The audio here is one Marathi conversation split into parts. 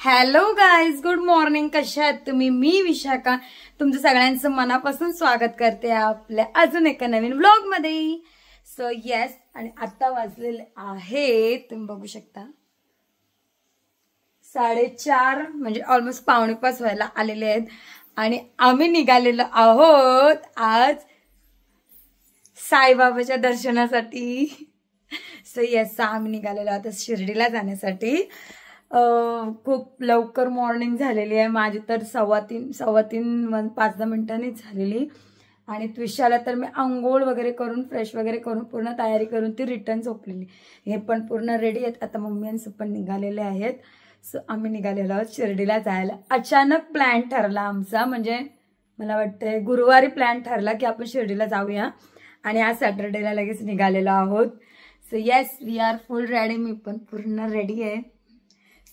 Hello guys, good morning. कशा आहात तुम्ही? मी विशाखा तुमचं सगळ्यांचं मनापासून स्वागत करते आपल्या अजून एका नवीन व्लॉग मध्ये. सो येस, आणि आता वाजलेले आहे तुम्ही बघू शकता 4:30, म्हणजे ऑलमोस्ट 4:45 व्हायला आलेले आहेत. आणि आम्ही निघालेलो आहोत आज साईबाबाच्या दर्शनासाठी. सो येस, आम्ही निघालेलो आहोत शिर्डीला जाण्यासाठी. खूप लवकर मॉर्निंग झालेली आहे माझी, तर 3:15 5-10 मिनिटांनीच झालेली. आणि त्विशाला तर मी आंघोळ वगैरे करून फ्रेश वगैरे करून पूर्ण तयारी करून ती रिटर्न झोपलेली. हे पण पूर्ण रेडी आहेत. आता मम्मी आणि पण निघालेले आहेत. सो आम्ही निघालेलो आहोत शिर्डीला जायला. अचानक प्लॅन ठरला आमचा, म्हणजे मला वाटतंय गुरुवारी प्लॅन ठरला की आपण शिर्डीला जाऊया, आणि आज सॅटर्डेला लगेच निघालेलो आहोत. So yes, we are full ready. मी पण पूर्ण रेडी आहे.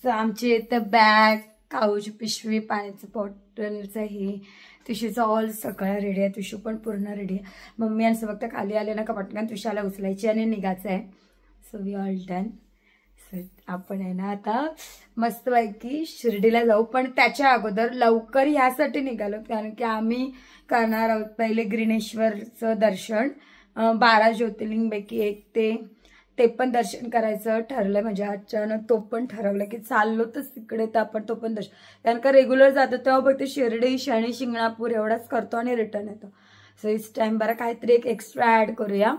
सो आमची इथं बॅग, काऊची पिशवी, पाण्याचं बॉटलचं हे, तुशीचं ऑल सगळं रेडी आहे. तुशू पण पूर्ण रेडी आहे. मम्मी यांचं फक्त खाली आले ना का पटकन तुशाला उचलायची आणि निघायचं आहे. So we all done. So आपण आहे ना आता मस्तपैकी शिर्डीला जाऊ, पण त्याच्या अगोदर लवकर ह्यासाठी निघालो कारण की आम्ही करणार आहोत पहिले ग्रीनेश्वरचं दर्शन. 12 ज्योतिर्लिंगपैकी एक ते पण दर्शन करायचं ठरलं. म्हणजे अचानक तो पण ठरवलं की चाललो तर तिकडे, तर आपण तो पण दर्शन, कारण का रेग्युलर जातो तेव्हा फक्त शिर्डी, शनी शिंगणापूर एवढाच करतो आणि रिटर्न येतो. सो इस टाइम बरं काहीतरी एक एक्स्ट्रा ऍड करूया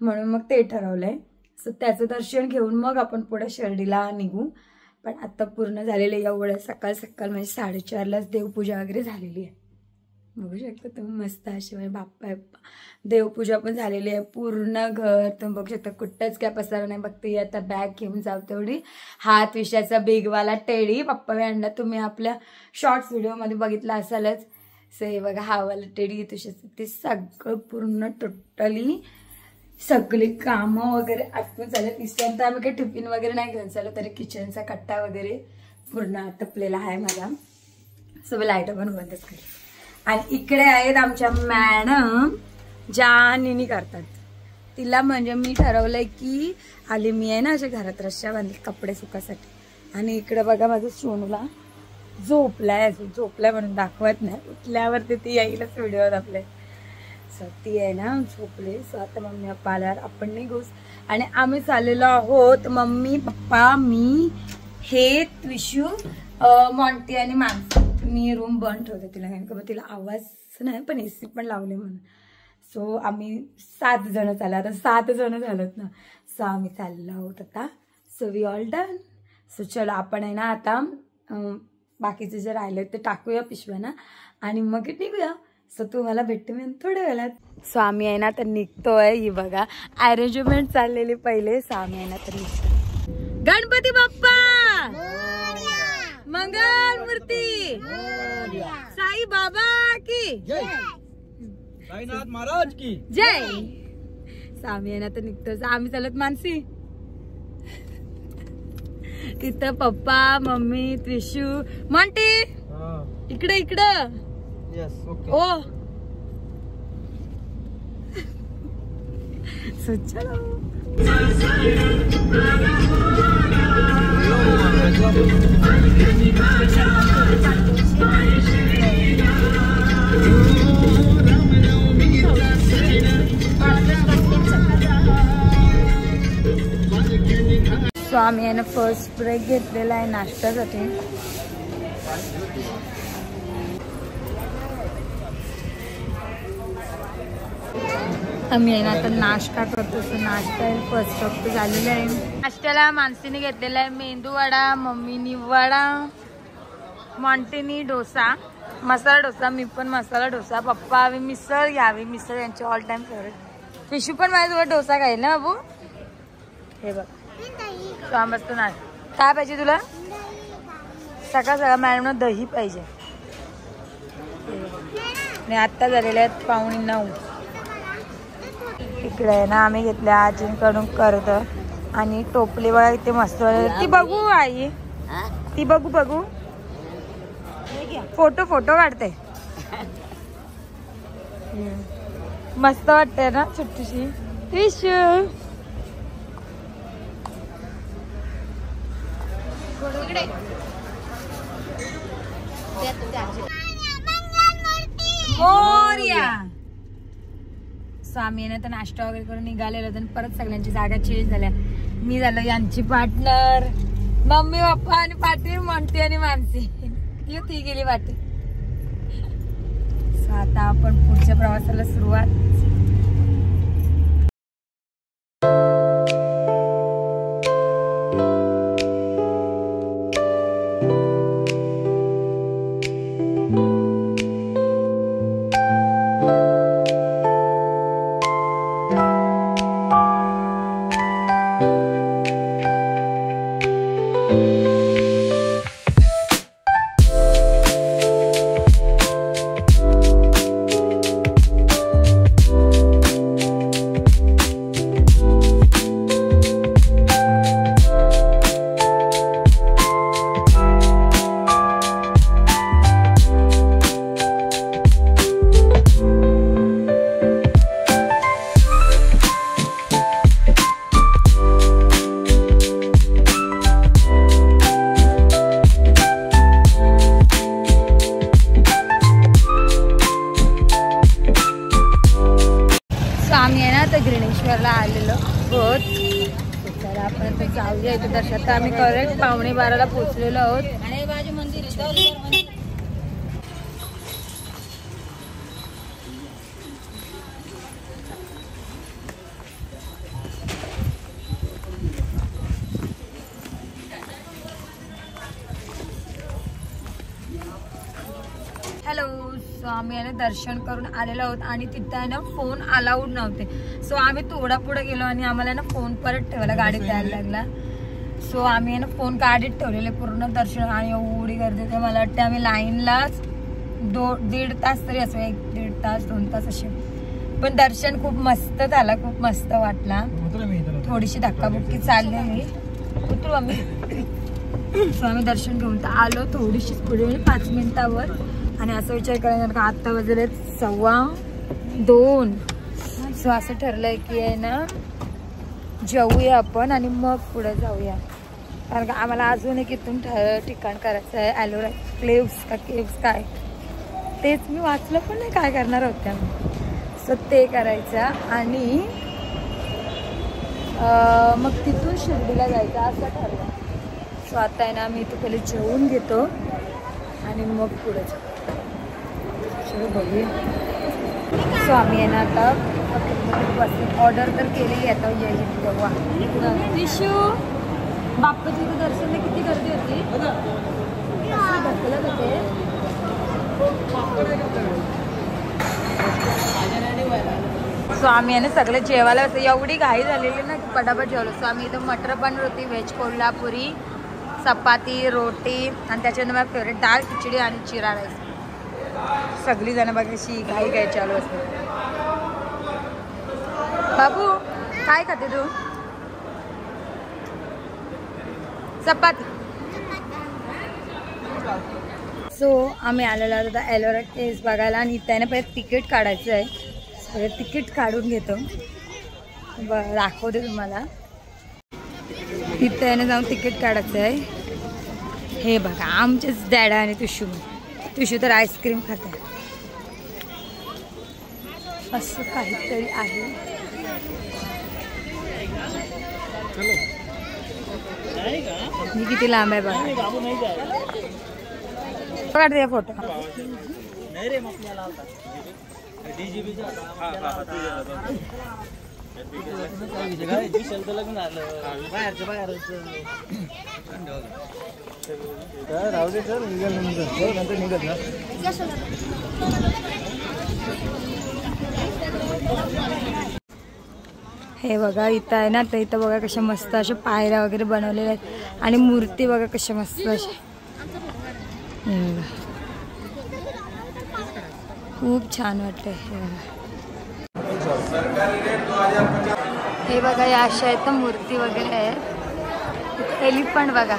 म्हणून मग ते ठरवलंय. सो त्याचं दर्शन घेऊन मग आपण पुढे शिर्डीला निघू. पण आता पूर्ण झालेलं आहे एवढं सकाळ म्हणजे 4:30लाच देवपूजा वगैरे झालेली आहे. बघू शकता तुम्ही मस्त अशी बाप्पा देवपूजा पण झालेली आहे. पूर्ण घर तुम्ही बघू शकता, कुठंच काय पसारा नाही. बघते आता बॅग घेऊन जाऊ तेवढी. हात विषयाचा बिगवाला टेडी पप्पा आणला, तुम्ही आपल्या शॉर्ट्स व्हिडिओमध्ये बघितला असालच. सो हे बघा हा वाला टेडी तुझ्याचं, ते सगळं पूर्ण टोटली सगळी कामं वगैरे आटपून झाले. तिसऱ्यांत आम्ही काही टिफिन वगैरे नाही घेऊन चाललो, तरी किचनचा कट्टा वगैरे पूर्ण आटपलेला आहे माझा. सो लाईट पण बंदच करेल. आणि इकडे आहेत आमच्या मॅडम, ज्या निनी करतात. तिला म्हणजे मी ठरवलंय की आली मी आहे ना अशा घरात रश्या बांधली कपडे सुकासाठी. आणि इकडे बघा माझं सोनूला झोपलाय म्हणून दाखवत नाही, उठल्यावरती ती येईलच व्हिडिओत आपले. सो ती आहे ना झोपले. सो आता मम्मी पप्पा आल्यावर आपण निघूस. आणि आम्ही चाललेलो आहोत, मम्मी पप्पा मी हे त्विशू, मॉन्टी आणि माणसं. मी रूम बंद ठेवते तिला, कारण का तिला आवाज नाही पण एसी पण लावले म्हणून. सो आम्ही 7 जण चाललो. आता 7 जण झालोत ना. सो आम्ही चाललो आहोत आता. So we all done. So चलो आपण आहे ना आता बाकीचे जे राहिले ते टाकूया पिशव्याना आणि मग निघूया. सो तुम्हाला भेटते मी थोड्या वेळात. सो आम्ही आहे ना तर निघतोय. ही बघा अरेंजमेंट चाललेली पहिले. सो आम्ही आहे ना तर निघतो. गणपती बाप्पा मंगल मूर्ती, साई बाबा की जय, साईनाथ महाराज की जय. आम्ही आहे ना तर निघतो. आम्ही चालत मानसी, तिथं पप्पा मम्मी त्रिशू मॉन्टी इकडं ओ चलो. सो आम्ही आहे ना फर्स्ट ब्रेक घेतलेला आहे नाश्त्यासाठी. आम्ही आहे ना आता नाश्ता करतो. नाश्ता फर्स्ट स्टॉप झालेला आहे. नाश्त्याला मानसीने घेतलेला आहे मेंदू वडा, मम्मीनी वडा, मॉन्टीनी डोसा, मसाला डोसा, मी पण मसाला डोसा, पप्पा हवी मिसळ घ्यावी, मिसळ यांची ऑल टाइम फेवरेट. फिशू पण माझ्यासोबत डोसा खाईल ना बाबू. हे बघ तो मस्त नाश्ता. काय पाहिजे तुला? सकाळ मॅडमना दही पाहिजे. आणि आत्ता झालेले आहेत 8:45. इकडे आहे ना आम्ही घेतल्या आजींकडून कर्द आणि टोपली बघा इथे मस्त. ती बघू आई, ती बघू फोटो काढते. मस्त वाटते ना छोटीशी. मोरया. स्वामी ना तर नाश्ता वगैरे करून निघालेलो तर परत सगळ्यांची जागा चेंज झाल्या. मी झालं यांची पार्टनर, मम्मी पप्पा आणि पाटील, मोंटी आणि मानसी ती गेली वाटी. सो आता आपण पुढच्या प्रवासाला सुरुवात. ग्रीनेश्वरला आलेलो आहोत. तर आपण ते जाऊया इथे दर्शन. तर आम्ही करेक्ट 11:45 पोहोचलेलो आहोत. हॅलो. सो आम्ही आहे ना दर्शन करून आलेलो आहोत आणि तिथं आहे ना फोन अलाउड नव्हते. सो आम्ही थोडा पुढे गेलो आणि आम्हाला ना फोन परत ठेवायला गाडीत द्यायला लागला. सो आम्ही आहे ना फोन गाडीत ठेवलेले पूर्ण दर्शन. आणि एवढी गर्दी होती, मला वाटते आम्ही लाईनलाच 1.5 तास तरी असो, 1-1.5 तास 2 तास असे. पण दर्शन खूप मस्त झालं, खूप मस्त वाटला. थोडीशी धक्काबुक्की चाललेली. उतरू आम्ही. सो आम्ही दर्शन घेऊन तर आलो थोडीशीच पुढे 5 मिनिटावर. आणि असं विचार करायला का आता वाजले 2:15. सो असं ठरलंय की आहे ना जेवूया आपण आणि मग पुढे जाऊया. कारण का आम्हाला अजून एक इथून ठिकाण करायचं आहे. एलोरा क्लेव्स का केव्स काय तेच मी वाचलं पण नाही काय करणार होत्या. सो ते करायचं आणि मग तिथून शिर्डीला जायचं असं ठरलं. सो आता आहे ना मी इथं पहिले जेवून घेतो आणि मग पुढे जाऊ. बघूया. सो आम्ही आहे ना आता ऑर्डर तर केलेली आता येईल तेव्हा. विशू बाप्पाच्या दर्शनला किती गर्दी होती. सो आम्ही आहे ना सगळे जेवायला एवढी घाई झालेली ना पटापट जेवलो. सो आम्ही इथं मटर पनीर होती, व्हेज कोल्हापुरी, चपाती, रोटी आणि त्याच्यानंतर माझं फेवरेट डाळ खिचडी आणि जिरा राईस. सगळी जण बघ अशी घाई घाई चालू असते. बाबू काय खाते तू. चपाती. सो आम्ही आलेलो आता एलोरा केव्स बघायला आणि त्याने पहिले तिकीट काढायचं आहे. सगळे तिकीट काढून घेतो, दाखवते तुम्हाला. तिथं त्याने जाऊन तिकीट काढायचं आहे. हे बघा आमचेच डॅडा आणि तुशू तर आईस्क्रीम खाते. असं काहीतरी आहे. मी किती लांब आहे बघा. काढते फोटो. हे बघा इथं आहे ना, तर इथं बघा कशा मस्त अशा पायऱ्या वगैरे बनवलेल्या आहेत आणि मूर्ती बघा कशा मस्त अशा. खूप छान वाटतंय. हे बघा या अशा आहेत मूर्ती वगैरे आहेत. एलिफंट बघा.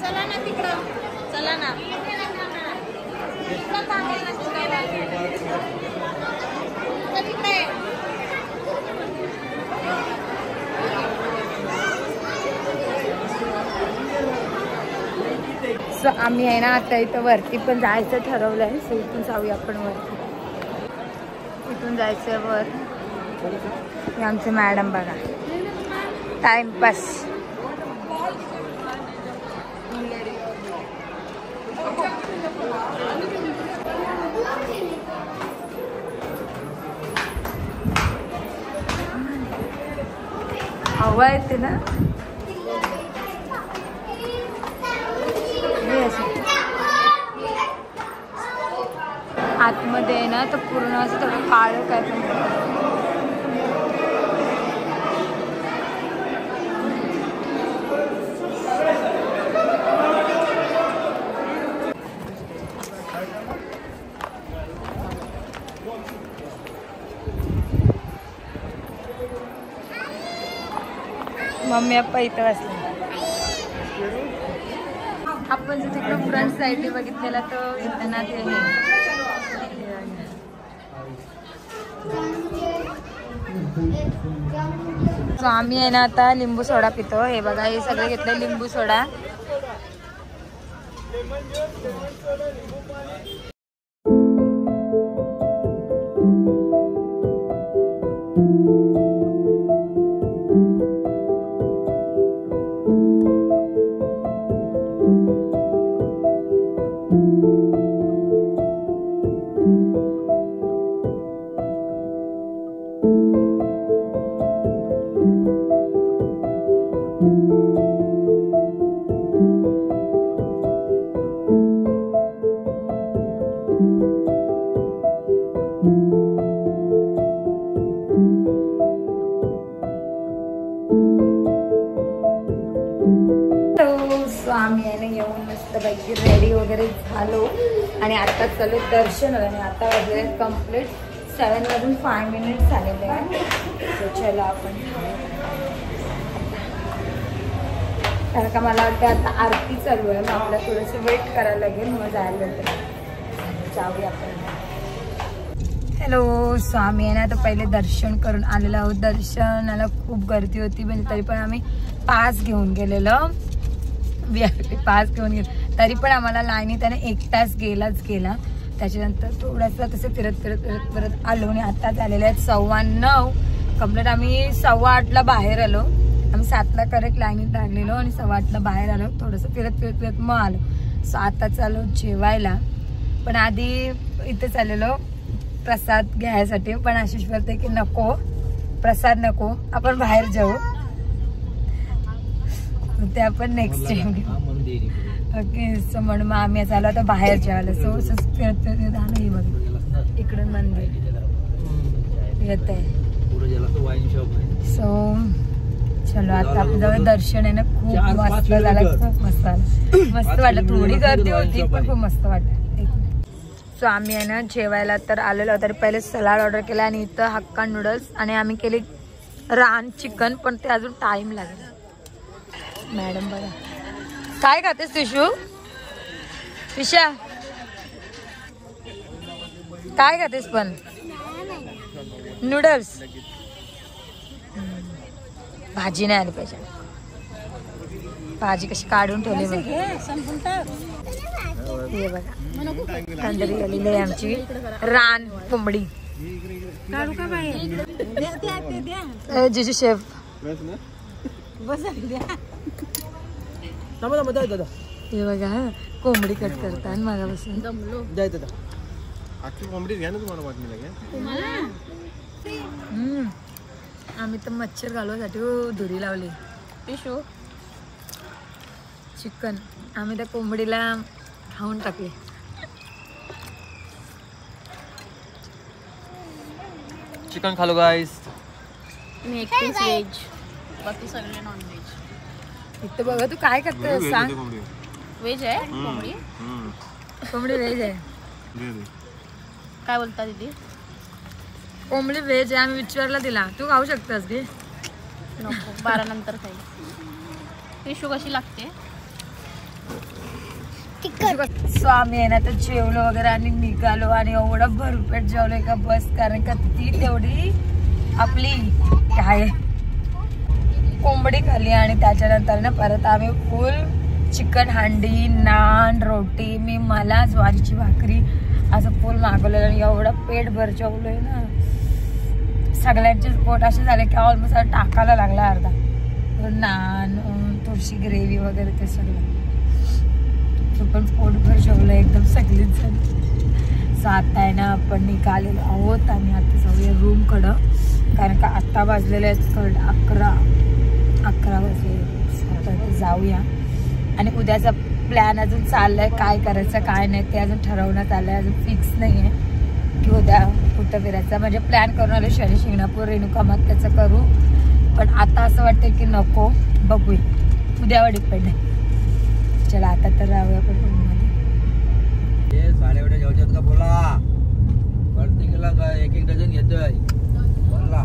चला ना तिकडं, चला ना. सो आम्ही आहे ना आता इथं वरती पण जायचं ठरवलंय. सो इथून जाऊया आपण वरती. इथून जायचंय वर. हे आमचे मॅडम बघा टाइमपास. हवा येते ना. आतमध्ये आहे ना तर पूर्ण असं थोडं काळं काय पण मम्मी पप्पा इथं बसले. आपण जर तिकडं फ्रंट साईडने बघितलेला तर येताना ते सो आम्ही आहे ना आता लिंबू सोडा पितो. हे बघा हे सगळे घेतले लिंबू सोडा. आम्ही आहे ना येऊन मस्तपैकी रेडी वगैरे झालो आणि आता चालू दर्शन आणि आता वाजले कम्प्लीट 7:05 झालेले आहे. सो चला आपण कारण का मला वाटतं आता आरती चालू आहे. मग आपल्याला थोडंसं वेट करायला लागेल मग जायला लागेल. जाऊया आपण. हॅलो. सो आम्ही आहे ना आता पहिले दर्शन करून आलेलो आहोत. दर्शनाला खूप गर्दी होती म्हणजे तरी पण आम्ही पास घेऊन गेलेलो. VIP पास घेऊन गेलो तरी पण आम्हाला लाईनी त्याने 1 तास गेलाच गेला. त्याच्यानंतर थोडंसं तसं फिरत आलो आणि आता झालेले आहेत 9:15 कम्प्लीट. आम्ही 7:15ला बाहेर आलो. आम्ही 7ला करेक्ट लाईनीत लागलेलो आणि 7:15ला बाहेर आलो. थोडंसं फिरत मग आलो. सो आता चालू जेवायला. पण आधी इथे चाललेलो प्रसाद घ्यायसाठी पण आशिष बोलते की नको प्रसाद नको आपण बाहेर जाऊ. ते आपण नेक्स्ट टाइम. ओके. सो म्हणून मग आम्ही चालू आता बाहेर जेवायला. सो फिरत झालं. हे बघा इकडून मंदिर येत आहे. सो चलो आता आपलं जवळ दर्शन आहे ना खूप मस्त झालं. खूप मस्त झालं. मस्त वाटलं. थोडी गर्दी होती पण खूप मस्त वाटलं. सो आम्ही आहे ना जेवायला तर आलेलो तर पहिले सलाड ऑर्डर केला आणि इथं हक्का नूडल्स आणि आम्ही केली रान चिकन पण ते अजून टाइम लागेल. मॅडम बघा काय खातेस तिशू पिशा काय खातेस पण नूडल्स. भाजी नाही आली पाहिजे. भाजी कशी काढून ठेवली बघा. हे बघा तंदरी आलेली आहे आमची रान कोंबडी. जिजू शेफ हे बघा कोंबडी कट करतात मागापासून. आम्ही तर मच्छर घालवासाठी धुरी लावली. पिशू चिकन आम्ही त्या कोंबडीला खाऊन टाकले. चिकन खालो गाइस. मी एकटीच व्हेज बाकी सगळे नॉन व्हेज. इथं बघा तू काय करते सांग. व्हेज आहे कोंबडी. कोंबडी व्हेज आहे. काय बोलता दीदी. कोंबडी व्हेज आहे. आम्ही विचारला दिला. तू खाऊ शकतेस घे. नको 12 नंतर खाईल. पिशू कशी लागते. सो आम्ही आहे ना तर जेवलो वगैरे आणि निघालो आणि एवढं भरपेट जेवलोय का बस. कारण का ती तेवढी आपली काय कोंबडी खाल्ली आणि त्याच्यानंतर ना परत आम्ही फुल चिकन हांडी, नान, रोटी. मला ज्वारीची भाकरी असं फुल मागवलेलं आणि एवढं पेट भर जेवलोय ना. सगळ्यांचे पोट असे झाले की ऑलमोस्ट टाकायला लागला अर्धा. नान, थोडीशी ग्रेव्ही वगैरे ते सगळं. पण पोटभर जेवलं एकदम सगळीच जण. सो आता आहे ना आपण निघालेलो आहोत आणि आता जाऊया रूमकडं. कारण का आत्ता वाजलेले आहेत 11 वाजले. जाऊया. आणि उद्याचा प्लॅन अजून चाललाय, काय करायचं काय नाही ते अजून ठरवण्यात आलंय. अजून फिक्स नाही आहे की उद्या कुठं फिरायचं. म्हणजे प्लॅन करून आलो शनी शिंगणापूर रेणुका मात्याचं करू. पण आता असं वाटतं की नको, बघूया उद्यावर डिपेंड आहे. चला आता तर राहूया आपण रूममध्ये. साड्या घ्यायच्यात का बोला, प्रत्येकाला एक डझन घेतोय बोला.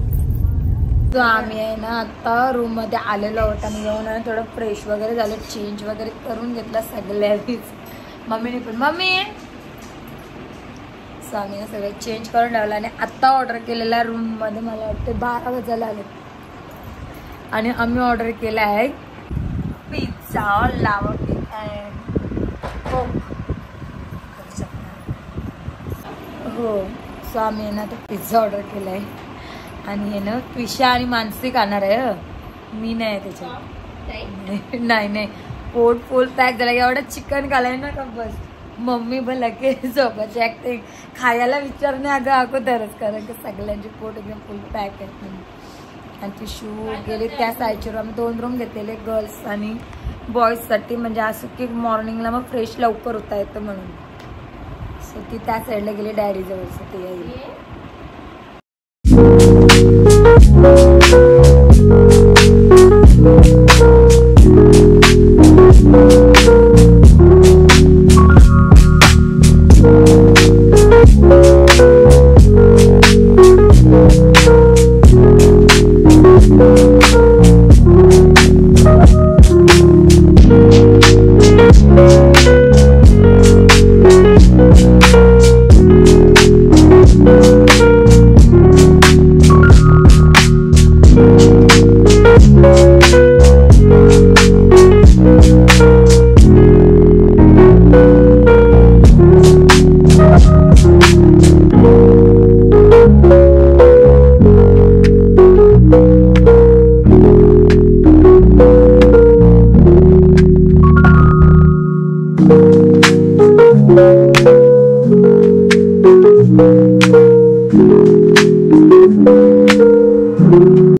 तो आम्ही आहे ना आता रूम मध्ये आलेलो आहोत आणि येऊन आहे थोडं फ्रेश वगैरे झालं, चेंज वगैरे करून घेतला सगळ्यांनीच. मम्मीने पण आम्ही सगळं चेंज करून ठेवलं आणि आत्ता ऑर्डर केलेला रूम मध्ये मला वाटते 12 वाजायला आले. आणि आम्ही ऑर्डर केला आहे पिझ्झा, लावा कोक. हो, सो आम्ही ना तो पिझ्झा ऑर्डर केला आहे. आणि हे ना त्विषा आणि मानसी खाणार आहे. मी नाही त्याच्यात. नाही पोट फुल पॅक झाला. एवढं चिकन खालाय ना का बस. मम्मी पण लगेच सोबत ते खायला विचारणे अगोदरच, कारण की सगळ्यांचे पोट एकदम फुल पॅक आहेत. आणि ती शू गेली त्या साईडचे. आम्ही 2 रूम घेतलेले गर्ल्स आणि बॉईजसाठी, म्हणजे असं की मॉर्निंगला मग फ्रेश लवकर होता येतं म्हणून. सो ती त्या साईडला गेली डॅडी जवळ. ते येईल